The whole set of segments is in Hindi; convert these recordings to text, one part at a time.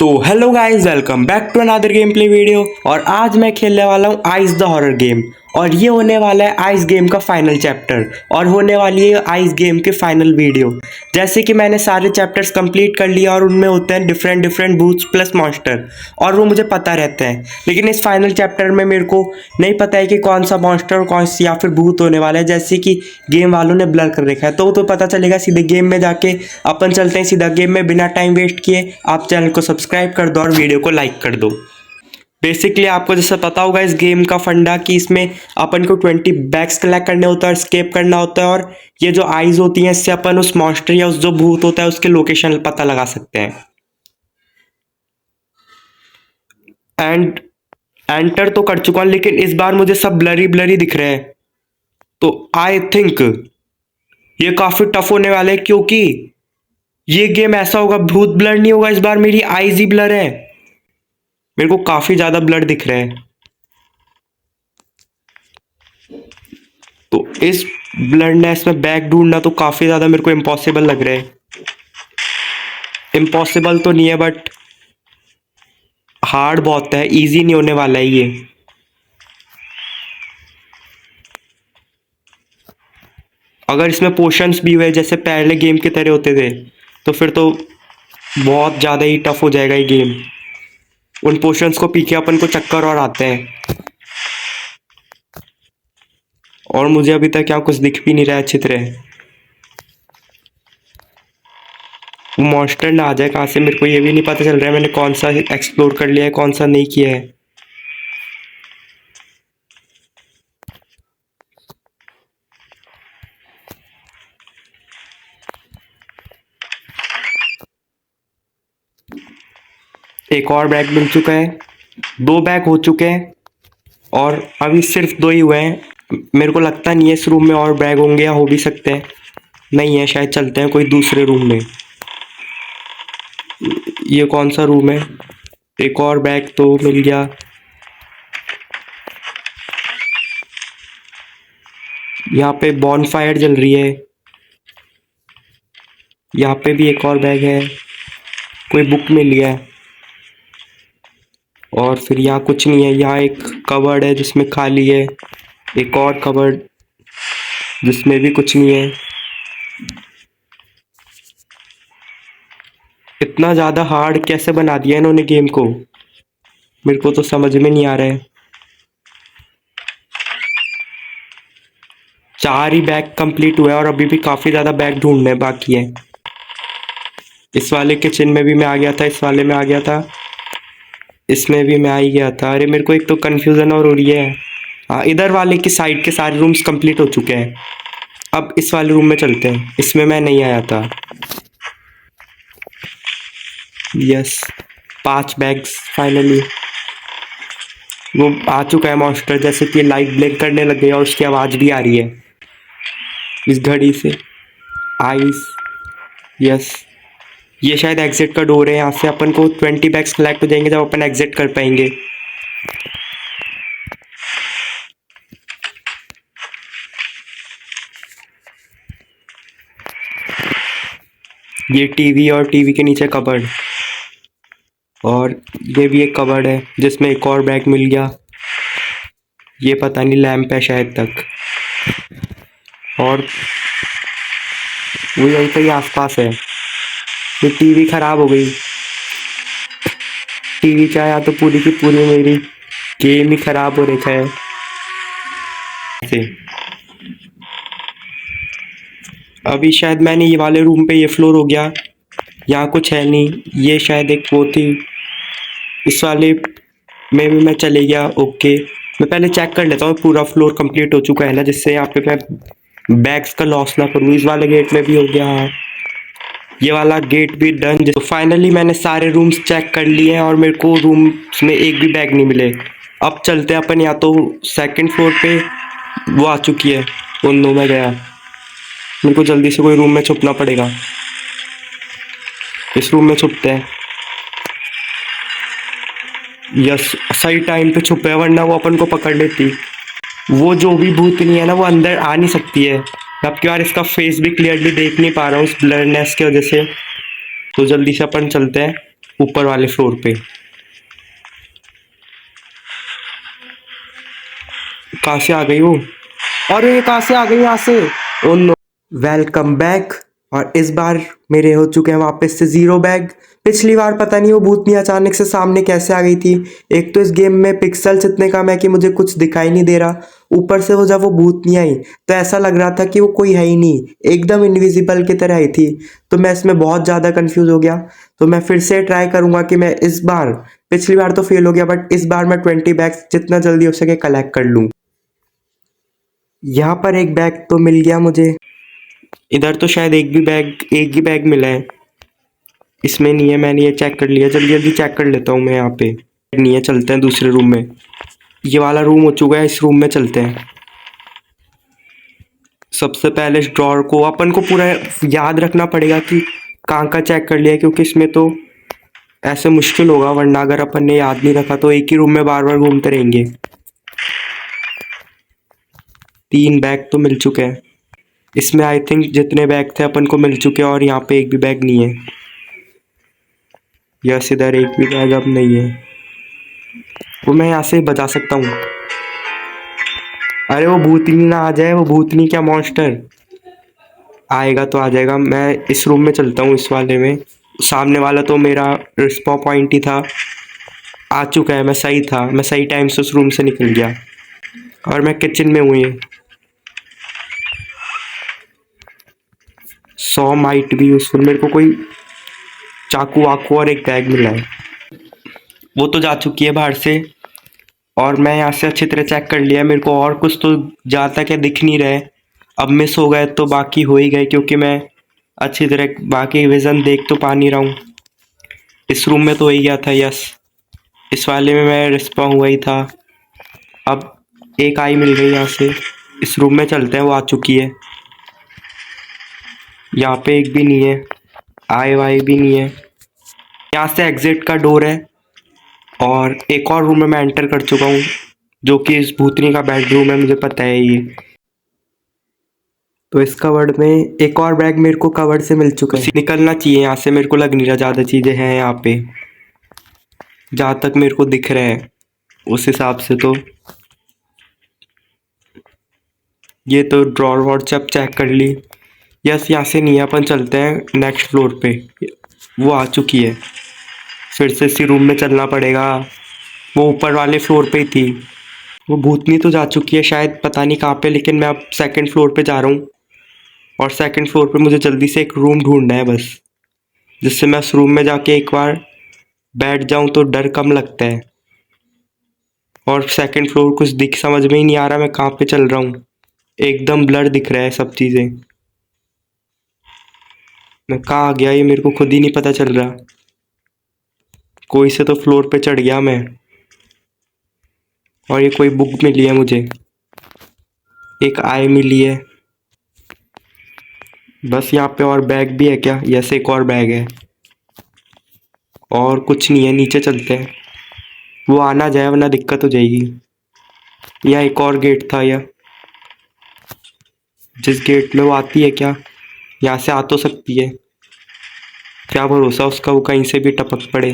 तो hello guys, welcome back to another game play video. और आज मैं खेलने वाला हूँ आइस द हॉरर गेम। और ये होने वाला है आइस गेम का फाइनल चैप्टर और होने वाली है आइस गेम के फाइनल वीडियो। जैसे कि मैंने सारे चैप्टर्स कंप्लीट कर लिया और उनमें होते हैं different different booths plus monster, और वो मुझे पता रहते हैं। लेकिन इस फाइनल चैप्टर में मेरे को नहीं पता है कि कौन सा मॉन्स्टर और कौन सी या फिर बूथ होने वाला है, जैसे कि गेम वालों ने ब्लर कर रखा है। तो पता चलेगा सीधे गेम में जाके। अपन चलते हैं सीधा गेम में बिना टाइम वेस्ट किए। आप चैनल को सब्सक्राइब कर दो और वीडियो को लाइक कर दो। बेसिकली आपको जैसे पता होगा इस गेम का फंडा कि इसमें अपन को 20 बैग्स कलेक्ट करने होता है और स्केप करना होता है। और ये जो आइज होती हैं इससे अपन उस मॉन्स्टर या उस जो भूत होता है उसके लोकेशन पता लगा सकते हैं। एंड एंटर तो कर चुका हूं, लेकिन इस बार मुझे सब ब्लरी ब्लरी दिख रहे हैं। तो आई थिंक ये काफी टफ होने वाला है, क्योंकि ये गेम ऐसा होगा भूत ब्लर नहीं होगा, इस बार मेरी आईज ही ब्लर है। मेरे को काफी ज्यादा ब्लर दिख रहा है। तो इस ब्लरनेस में बैग ढूंढना तो काफी ज्यादा मेरे को इम्पॉसिबल लग रहा है। इम्पॉसिबल तो नहीं है बट हार्ड बहुत है, इजी नहीं होने वाला है ये। अगर इसमें पोशंस भी हुए जैसे पहले गेम की तरह होते थे तो फिर तो बहुत ज़्यादा ही टफ हो जाएगा ये गेम। उन पोशंस को पी के अपन को चक्कर और आते हैं। और मुझे अभी तक यहाँ कुछ दिख भी नहीं रहा है अच्छी तरह। वो मॉन्स्टर ना आ जाए कहाँ से मेरे को ये भी नहीं पता चल रहा है मैंने कौन सा एक्सप्लोर कर लिया है कौन सा नहीं किया है। एक और बैग मिल चुका है, 2 बैग हो चुके हैं और अभी सिर्फ 2 ही हुए हैं। मेरे को लगता नहीं है इस रूम में और बैग होंगे, या हो भी सकते हैं। नहीं है शायद, चलते हैं कोई दूसरे रूम में। ये कौन सा रूम है? एक और बैग तो मिल गया। यहाँ पे बॉनफायर जल रही है। यहाँ पे भी एक और बैग है, कोई बुक मिली है। और फिर यहाँ कुछ नहीं है। यहाँ एक कवर्ड है जिसमें खाली है, एक और कवर्ड जिसमें भी कुछ नहीं है। इतना ज़्यादा हार्ड कैसे बना दिया इन्होंने गेम को, मेरे को तो समझ में नहीं आ रहा है। 4 ही बैग कंप्लीट हुआ है और अभी भी काफ़ी ज़्यादा बैग ढूंढने बाकी है। इस वाले किचन में भी मैं आ गया था, इस वाले में आ गया था, इसमें भी मैं आ ही गया था। अरे मेरे को एक तो कंफ्यूजन और हो रही है। हाँ, इधर वाले की साइड के सारे रूम्स कंप्लीट हो चुके हैं। अब इस वाले रूम में चलते हैं, इसमें मैं नहीं आया था। Yes, 5 bags finally. वो आ चुका है मॉन्स्टर, जैसे कि लाइट ब्लिंक करने लग गई और उसकी आवाज़ भी आ रही है इस घड़ी से। आइस, यस, ये शायद एग्जिट का डोर है। यहाँ से अपन को 20 बैग्स कलेक्ट हो जाएंगे जब अपन एग्जिट कर पाएंगे। ये टीवी और टीवी के नीचे कबर्ड, और ये भी एक कबर्ड है जिसमें एक और बैग मिल गया। ये पता नहीं लैंप है शायद तक, और वो यहीं पे ही आसपास है। ये टीवी खराब हो गई। टीवी क्या, या तो पूरी की पूरी मेरी गेम ही खराब हो रखा है ऐसे। अभी शायद मैंने ये वाले रूम पे ये फ्लोर हो गया, यहाँ कुछ है नहीं। ये शायद एक वो थी, इस वाले में भी मैं चले गया। ओके, मैं पहले चेक कर लेता हूँ पूरा फ्लोर कंप्लीट हो चुका है ना, जिससे यहाँ पे मैं बैग्स का लॉस ना करूँ। इस वाले गेट में भी हो गया, हाँ ये वाला गेट भी डन। तो फाइनली मैंने सारे रूम्स चेक कर लिए हैं और मेरे को रूम्स में एक भी बैग नहीं मिले। अब चलते हैं अपन, या तो सेकंड फ्लोर पे वो आ चुकी है, उन दो में गया। मेरे को जल्दी से कोई रूम में छुपना पड़ेगा। इस रूम में छुपते हैं। यस, सही टाइम पे छुपे हैं, वरना वो अपन को पकड़ लेती। वो जो भी भूतनी है ना वो अंदर आ नहीं सकती है। अब की बार इसका फेस भी क्लियरली देख नहीं पा रहा हूँ उस ब्लरनेस की वजह से। तो जल्दी से अपन चलते हैं। ऊपर वाले फ्लोर पे। कहाँ से आ गई वो? अरे ये कहाँ से आ गई यहाँ से? Oh no. Welcome back. और इस बार मेरे हो चुके हैं वापस से 0 बैग। पिछली बार पता नहीं वो भूतनी अचानक से सामने कैसे आ गई थी। एक तो इस गेम में पिक्सल्स इतने कम है कि मुझे कुछ दिखाई नहीं दे रहा। ऊपर से वो जब वो भूतनी आई तो ऐसा लग रहा था कि वो कोई है ही नहीं, एकदम इनविजिबल की तरह आई थी। तो मैं इसमें बहुत ज़्यादा कंफ्यूज हो गया। तो मैं फिर से ट्राई करूंगा कि मैं इस बार, पिछली बार तो फेल हो गया बट इस बार मैं 20 बैग्स जितना जल्दी हो सके कलेक्ट कर लूँ। यहाँ पर एक बैग तो मिल गया मुझे। इधर तो शायद एक ही बैग मिला है। इसमें नहीं है, मैंने ये चेक कर लिया। जल्दी जल्दी चेक कर लेता हूँ मैं। यहाँ पे नहीं है, चलते हैं दूसरे रूम में। ये वाला रूम हो चुका है, इस रूम में चलते हैं। सबसे पहले इस ड्रॉर को अपन को पूरा याद रखना पड़ेगा कि कहाँ का चेक कर लिया, क्योंकि इसमें तो ऐसे मुश्किल होगा, वरना अगर अपन ने याद नहीं रखा तो एक ही रूम में बार बार घूमते रहेंगे। 3 बैग तो मिल चुके हैं। इसमें आई थिंक जितने बैग थे अपन को मिल चुके हैं, और यहाँ पे एक भी बैग नहीं है। यस, इधर एक भी बैग अब नहीं है। वो मैं यहाँ से बचा सकता हूँ। अरे वो भूतनी ना आ जाए। वो भूतनी क्या, मॉन्स्टर आएगा तो आ जाएगा। मैं इस रूम में चलता हूँ, इस वाले में। सामने वाला तो मेरा रिस्पॉ पॉइंट ही था। आ चुका है, मैं सही था, मैं सही टाइम से उस रूम से निकल गया। और मैं किचन में हूँ। ये 100 माइट भी यूजफुल। मेरे को कोई चाकू वाकू और एक बैग मिला है। वो तो जा चुकी है बाहर से। और मैं यहाँ से अच्छी तरह चेक कर लिया। मेरे को और कुछ तो ज़्यादा क्या दिख नहीं रहा है। अब मिस हो गए तो बाकी हो ही गए, क्योंकि मैं अच्छी तरह बाकी विज़न देख तो पा नहीं रहा हूँ। इस रूम में तो हो ही गया था। यस, इस वाले में मैं रिस्पॉन हुआ ही था। अब एक आई मिल गई यहाँ से। इस रूम में चलते हैं, वो आ चुकी है। यहाँ पे एक भी नहीं है, आई वाई भी नहीं है। यहाँ से एग्जिट का डोर है। और एक और रूम में मैं एंटर कर चुका हूँ, जो कि इस भूतनी का बेडरूम है, मुझे पता है ये। तो इस कवर्ड में एक और बैग मेरे को कवर्ड से मिल चुका है। निकलना चाहिए यहाँ से। मेरे को लग नहीं रहा ज़्यादा चीज़ें हैं यहाँ पे, जहाँ तक मेरे को दिख रहा है उस हिसाब से। तो ये तो ड्रॉर वॉर सब चेक कर ली। यस, यहाँ से नहीं है। अपन चलते हैं नेक्स्ट फ्लोर पे। वो आ चुकी है। फिर से इसी रूम में चलना पड़ेगा। वो ऊपर वाले फ्लोर पे ही थी। वो भूतनी तो जा चुकी है शायद, पता नहीं कहाँ पे। लेकिन मैं अब सेकंड फ्लोर पे जा रहा हूँ। और सेकंड फ्लोर पे मुझे जल्दी से एक रूम ढूंढना है बस, जिससे मैं उस रूम में जाके एक बार बैठ जाऊँ तो डर कम लगता है। और सेकंड फ्लोर कुछ दिख समझ में ही नहीं आ रहा मैं कहाँ पे चल रहा हूँ। एकदम ब्लर दिख रहा है सब चीज़ें। मैं कहाँ आ गया ये मेरे को खुद ही नहीं पता चल रहा। कोई से तो फ्लोर पे चढ़ गया मैं। और ये कोई बुक मिली है मुझे, एक आई मिली है बस। यहाँ पे और बैग भी है क्या? यस, एक और बैग है। और कुछ नहीं है, नीचे चलते हैं। वो आना जाए वरना दिक्कत हो जाएगी। यहाँ एक और गेट था। या जिस गेट में वो आती है क्या, यहाँ से आ तो सकती है। क्या भरोसा उसका, वो कहीं से भी टपक पड़े।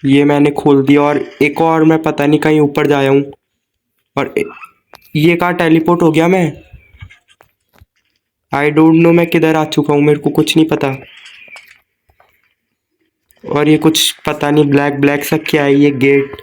ये मैंने खोल दिया। और एक और मैं पता नहीं कहीं ऊपर जाया हूँ। और ये कहाँ टेलीपोर्ट हो गया मैं? आई डोंट नो मैं किधर आ चुका हूँ, मेरे को कुछ नहीं पता। और ये कुछ पता नहीं ब्लैक ब्लैक सा क्या है ये गेट।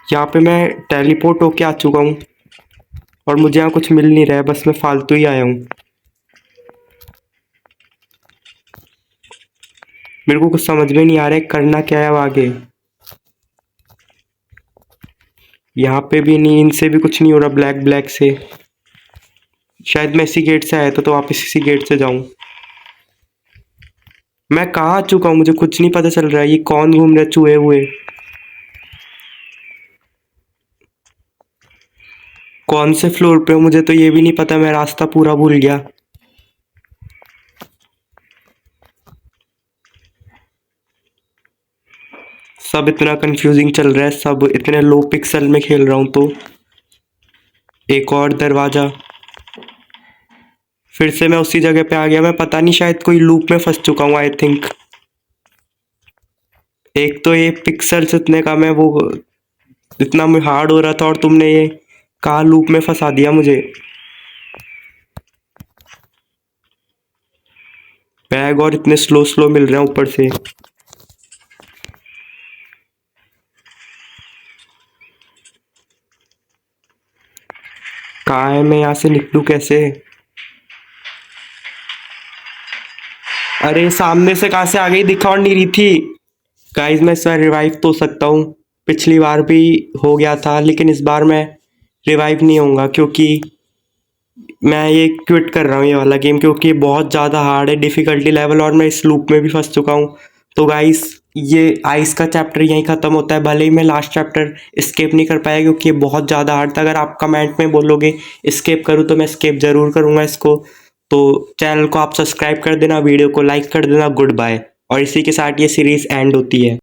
यहाँ पे मैं टेलीपोर्ट होके आ चुका हूँ। और मुझे यहाँ कुछ मिल नहीं रहा है, बस मैं फालतू ही आया हूँ। मेरे को कुछ समझ में नहीं आ रहा है करना क्या है अब आगे। यहाँ पे भी नहीं, इनसे भी कुछ नहीं हो रहा ब्लैक ब्लैक से। शायद मैं इसी गेट से आया था तो वापस इसी गेट से जाऊं। मैं कहाँ आ चुका हूँ मुझे कुछ नहीं पता चल रहा है। ये कौन घूम रहा है चूहे हुए? कौन से फ्लोर पे हो मुझे तो ये भी नहीं पता। मैं रास्ता पूरा भूल गया। सब इतना कंफ्यूजिंग चल रहा है, सब इतने लो पिक्सल में खेल रहा हूँ। तो एक और दरवाजा, फिर से मैं उसी जगह पे आ गया। मैं पता नहीं, शायद कोई लूप में फंस चुका हूँ आई थिंक। एक तो ये पिक्सल्स इतने कम है, वो इतना हार्ड हो रहा था, और तुमने ये कहाँ लूप में फंसा दिया मुझे। बैग और इतने स्लो स्लो मिल रहे हैं ऊपर से। कहाँ है, मैं यहाँ से निकलूँ कैसे? अरे सामने से कहाँ से आ गई, दिखा और नहीं रही थी। गाइस मैं इस बार रिवाइव तो हो सकता हूँ। पिछली बार भी हो गया था, लेकिन इस बार मैं रिवाइव नहीं होऊंगा, क्योंकि मैं ये क्विट कर रहा हूँ ये वाला गेम, क्योंकि ये बहुत ज़्यादा हार्ड है डिफ़िकल्टी लेवल, और मैं इस लूप में भी फंस चुका हूँ। तो गाइस ये आइस का चैप्टर यहीं ख़त्म होता है। भले ही मैं लास्ट चैप्टर स्केप नहीं कर पाया, क्योंकि ये बहुत ज़्यादा हार्ड था। अगर आप कमेंट में बोलोगे स्केप करूँ तो मैं स्केप ज़रूर करूँगा इसको। तो चैनल को आप सब्सक्राइब कर देना, वीडियो को लाइक कर देना। Goodbye. और इसी के साथ ये सीरीज़ एंड होती है।